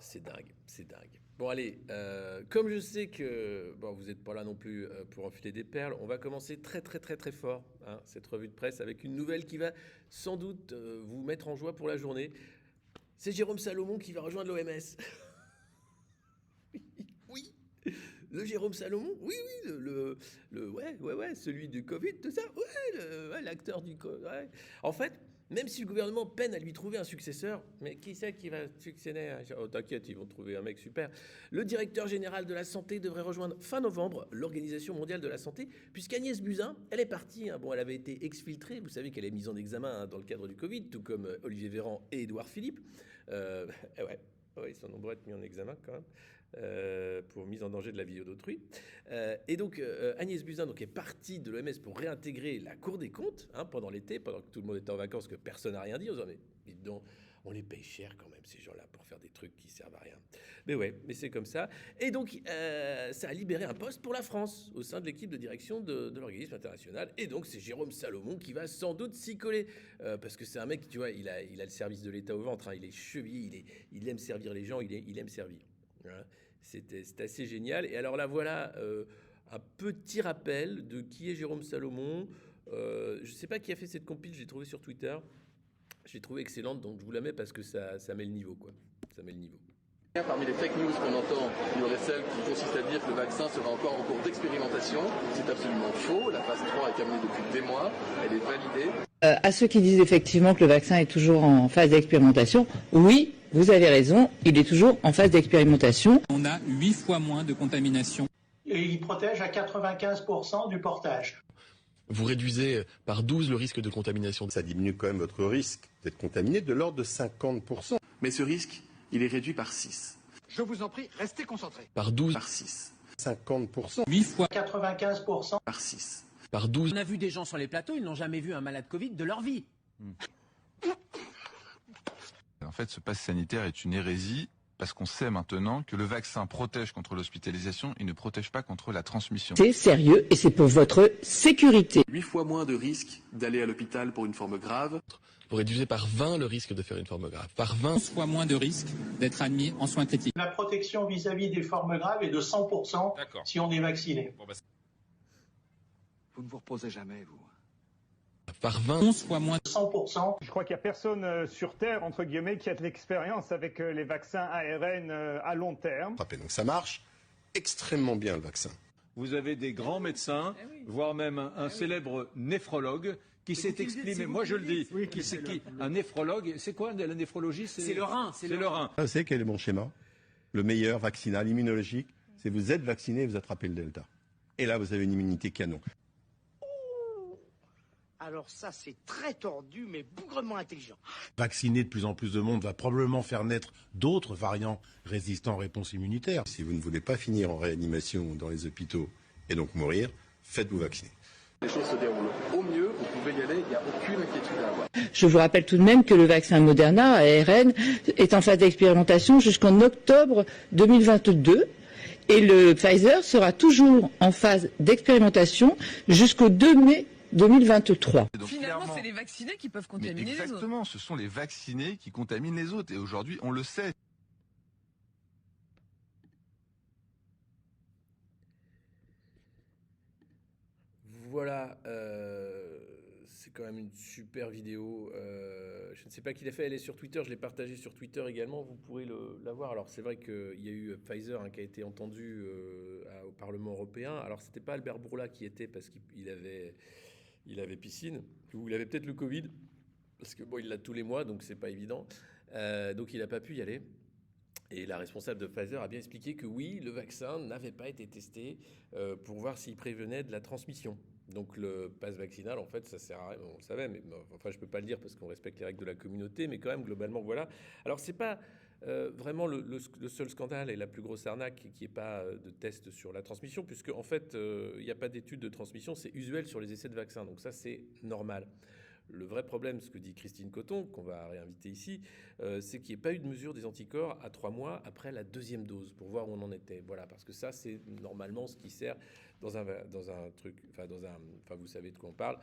C'est dingue, c'est dingue. Bon allez, comme je sais que bon, vous n'êtes pas là non plus pour enfiler des perles, on va commencer très très très très fort hein, cette revue de presse avec une nouvelle qui va sans doute vous mettre en joie pour la journée. C'est Jérôme Salomon qui va rejoindre l'OMS. Oui, le Jérôme Salomon, oui, oui, ouais, celui du Covid, tout ça, ouais, ouais, l'acteur du Covid. Ouais. En fait, même si le gouvernement peine à lui trouver un successeur, mais qui c'est qui va succéder à... Oh, t'inquiète, ils vont trouver un mec super. Le directeur général de la santé devrait rejoindre fin novembre l'Organisation mondiale de la santé, puisqu'Agnès Buzyn, elle est partie. Hein. Bon, elle avait été exfiltrée, vous savez qu'elle est mise en examen hein, dans le cadre du Covid, tout comme Olivier Véran et Édouard Philippe. Ouais. Ouais, ils sont nombreux à être mis en examen quand même pour mise en danger de la vie d'autrui. Et donc Agnès Buzyn donc, est partie de l'OMS pour réintégrer la Cour des comptes hein, pendant l'été, pendant que tout le monde était en vacances, que personne n'a rien dit. On se dit, mais donc, on les paye cher quand même ces gens-là pour faire des trucs qui servent à rien. Mais ouais, mais c'est comme ça. Et donc ça a libéré un poste pour la France au sein de l'équipe de direction de l'organisme international. Et donc c'est Jérôme Salomon qui va sans doute s'y coller parce que c'est un mec, tu vois, il a le service de l'État au ventre. Hein, il est chevillé, il aime servir les gens, il aime servir. Voilà. C'est assez génial. Et alors là, voilà un petit rappel de qui est Jérôme Salomon. Je ne sais pas qui a fait cette compile, je l'ai trouvé sur Twitter. Je l'ai trouvé excellente, donc je vous la mets parce que ça met le niveau, quoi. Ça met le niveau. Parmi les fake news qu'on entend, il y aurait celle qui consiste à dire que le vaccin sera encore en cours d'expérimentation. C'est absolument faux. La phase 3 est terminée depuis des mois. Elle est validée. À ceux qui disent effectivement que le vaccin est toujours en phase d'expérimentation, oui, vous avez raison, il est toujours en phase d'expérimentation. On a 8 fois moins de contamination. Et il protège à 95% du portage. Vous réduisez par 12 le risque de contamination. Ça diminue quand même votre risque d'être contaminé de l'ordre de 50%. Mais ce risque, il est réduit par 6. Je vous en prie, restez concentrés. Par 12. Par 6. 50%. 8 fois 95%. Par 6. Par 12. On a vu des gens sur les plateaux, ils n'ont jamais vu un malade Covid de leur vie. En fait, ce pass sanitaire est une hérésie parce qu'on sait maintenant que le vaccin protège contre l'hospitalisation et ne protège pas contre la transmission. C'est sérieux et c'est pour votre sécurité. 8 fois moins de risque d'aller à l'hôpital pour une forme grave. Vous réduisez par 20 le risque de faire une forme grave. Par 20. 11 fois moins de risque d'être admis en soins critiques. La protection vis-à-vis des formes graves est de 100% si on est vacciné. Vous ne vous reposez jamais, vous. Par 20. 11 fois moins. 100%. Je crois qu'il n'y a personne sur Terre, entre guillemets, qui a de l'expérience avec les vaccins ARN à long terme. Donc ça marche extrêmement bien le vaccin. Vous avez des grands médecins, voire même un célèbre néphrologue qui s'est exprimé. Moi je le dis. Oui, un néphrologue, c'est quoi la néphrologie? C'est le rein. C'est le rein. Vous savez quel est mon schéma? Le meilleur vaccinal immunologique, c'est vous êtes vacciné et vous attrapez le Delta. Et là, vous avez une immunité canon. Alors ça, c'est très tordu, mais bougrement intelligent. Vacciner de plus en plus de monde va probablement faire naître d'autres variants résistants aux réponses immunitaires. Si vous ne voulez pas finir en réanimation dans les hôpitaux et donc mourir, faites-vous vacciner. Les choses se déroulent au mieux, vous pouvez y aller, il n'y a aucune inquiétude à avoir. Je vous rappelle tout de même que le vaccin Moderna, ARN, est en phase d'expérimentation jusqu'en octobre 2022 et le Pfizer sera toujours en phase d'expérimentation jusqu'au 2 mai 2023. Donc, finalement, c'est les vaccinés qui peuvent contaminer les autres. Exactement, ce sont les vaccinés qui contaminent les autres. Et aujourd'hui, on le sait. Voilà, c'est quand même une super vidéo. Je ne sais pas qui l'a fait, elle est sur Twitter, je l'ai partagée sur Twitter également, vous pourrez la voir. Alors c'est vrai qu'il y a eu Pfizer hein, qui a été entendu au Parlement européen. Alors c'était pas Albert Bourla qui était parce qu'il avait piscine, ou il avait peut-être le Covid, parce que bon, il l'a tous les mois, donc c'est pas évident. Donc il n'a pas pu y aller. Et la responsable de Pfizer a bien expliqué que oui, le vaccin n'avait pas été testé pour voir s'il prévenait de la transmission. Donc le pass vaccinal, en fait, ça sert à rien. On le savait, mais enfin, je peux pas le dire parce qu'on respecte les règles de la communauté, mais quand même, globalement, voilà. Alors c'est pas vraiment le seul scandale et la plus grosse arnaque qui n'est pas de test sur la transmission, puisque en fait, il n'y a pas d'études de transmission, c'est usuel sur les essais de vaccins. Donc ça, c'est normal. Le vrai problème, ce que dit Christine Coton, qu'on va réinviter ici, c'est qu'il n'y ait pas eu de mesure des anticorps à 3 mois après la deuxième dose, pour voir où on en était. Voilà, parce que ça, c'est normalement ce qui sert dans un truc, enfin, vous savez de quoi on parle,